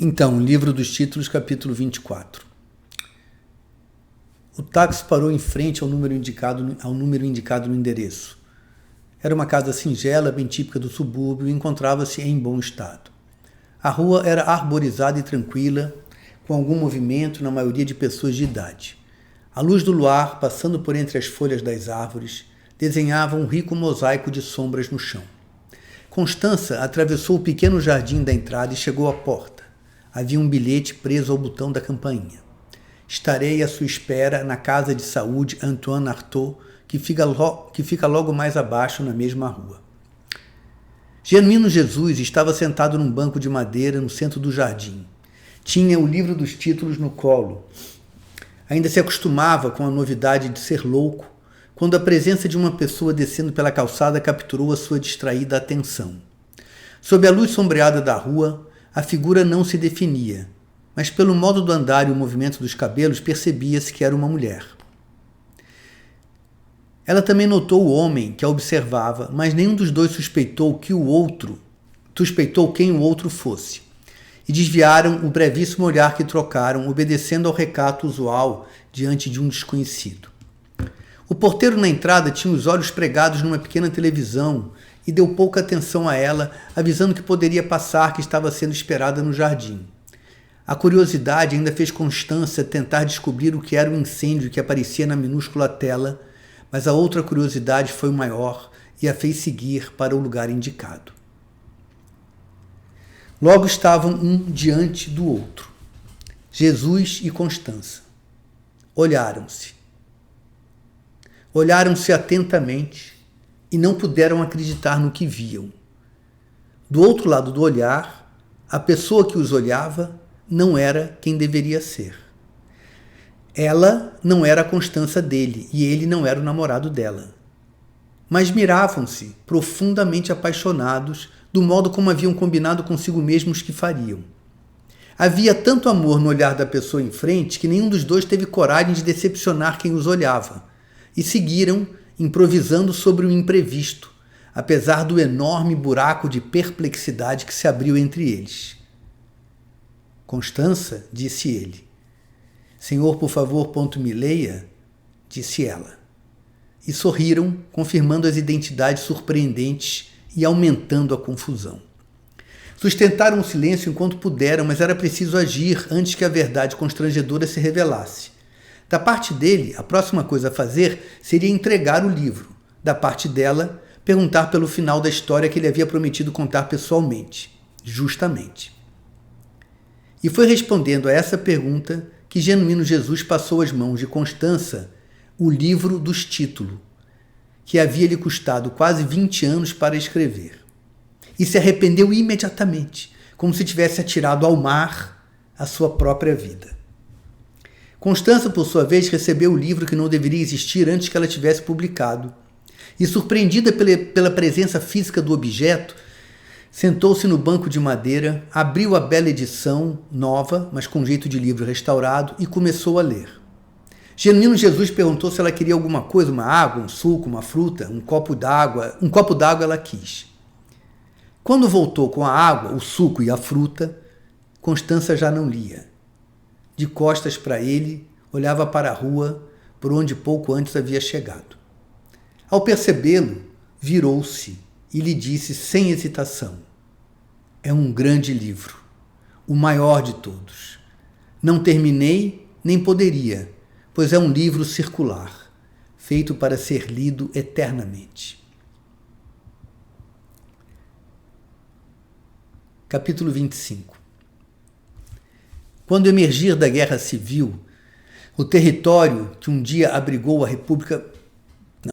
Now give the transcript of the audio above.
Então, Livro dos Títulos, capítulo 24. O táxi parou em frente ao número indicado no endereço. Era uma casa singela, bem típica do subúrbio, e encontrava-se em bom estado. A rua era arborizada e tranquila, com algum movimento na maioria de pessoas de idade. A luz do luar, passando por entre as folhas das árvores, desenhava um rico mosaico de sombras no chão. Constança atravessou o pequeno jardim da entrada e chegou à porta. Havia um bilhete preso ao botão da campainha. Estarei à sua espera na casa de saúde Antoine Artaud, que fica logo mais abaixo na mesma rua. Genuíno Jesus estava sentado num banco de madeira no centro do jardim. Tinha o livro dos títulos no colo. Ainda se acostumava com a novidade de ser louco, quando a presença de uma pessoa descendo pela calçada capturou a sua distraída atenção. Sob a luz sombreada da rua, a figura não se definia, mas pelo modo do andar e o movimento dos cabelos percebia-se que era uma mulher. Ela também notou o homem que a observava, mas nenhum dos dois suspeitou quem o outro fosse, e desviaram o brevíssimo olhar que trocaram, obedecendo ao recato usual diante de um desconhecido. O porteiro na entrada tinha os olhos pregados numa pequena televisão e deu pouca atenção a ela, avisando que poderia passar, que estava sendo esperada no jardim. A curiosidade ainda fez Constança tentar descobrir o que era o incêndio que aparecia na minúscula tela, mas a outra curiosidade foi maior e a fez seguir para o lugar indicado. Logo estavam um diante do outro, Jesus e Constança. Olharam-se atentamente e não puderam acreditar no que viam. Do outro lado do olhar, a pessoa que os olhava não era quem deveria ser. Ela não era a Constança dele e ele não era o namorado dela. Mas miravam-se, profundamente apaixonados, do modo como haviam combinado consigo mesmos que fariam. Havia tanto amor no olhar da pessoa em frente que nenhum dos dois teve coragem de decepcionar quem os olhava, e seguiram improvisando sobre o imprevisto, apesar do enorme buraco de perplexidade que se abriu entre eles. Constança, disse ele. Senhor, por favor, ponto-me leia, disse ela. E sorriram, confirmando as identidades surpreendentes e aumentando a confusão. Sustentaram o silêncio enquanto puderam, mas era preciso agir antes que a verdade constrangedora se revelasse. Da parte dele, a próxima coisa a fazer seria entregar o livro. Da parte dela, perguntar pelo final da história que ele havia prometido contar pessoalmente, justamente. E foi respondendo a essa pergunta que Genuíno Jesus passou às mãos de Constança o livro dos títulos, que havia lhe custado quase 20 anos para escrever. E se arrependeu imediatamente, como se tivesse atirado ao mar a sua própria vida. Constança, por sua vez, recebeu o livro que não deveria existir antes que ela tivesse publicado. E, surpreendida pela presença física do objeto, sentou-se no banco de madeira, abriu a bela edição, nova, mas com jeito de livro restaurado, e começou a ler. Genuíno Jesus perguntou se ela queria alguma coisa, uma água, um suco, uma fruta, um copo d'água. Um copo d'água ela quis. Quando voltou com a água, o suco e a fruta, Constança já não lia. De costas para ele, olhava para a rua, por onde pouco antes havia chegado. Ao percebê-lo, virou-se e lhe disse sem hesitação: é um grande livro, o maior de todos. Não terminei, nem poderia, pois é um livro circular, feito para ser lido eternamente. Capítulo 25. Quando emergir da Guerra Civil, o território que um dia abrigou a República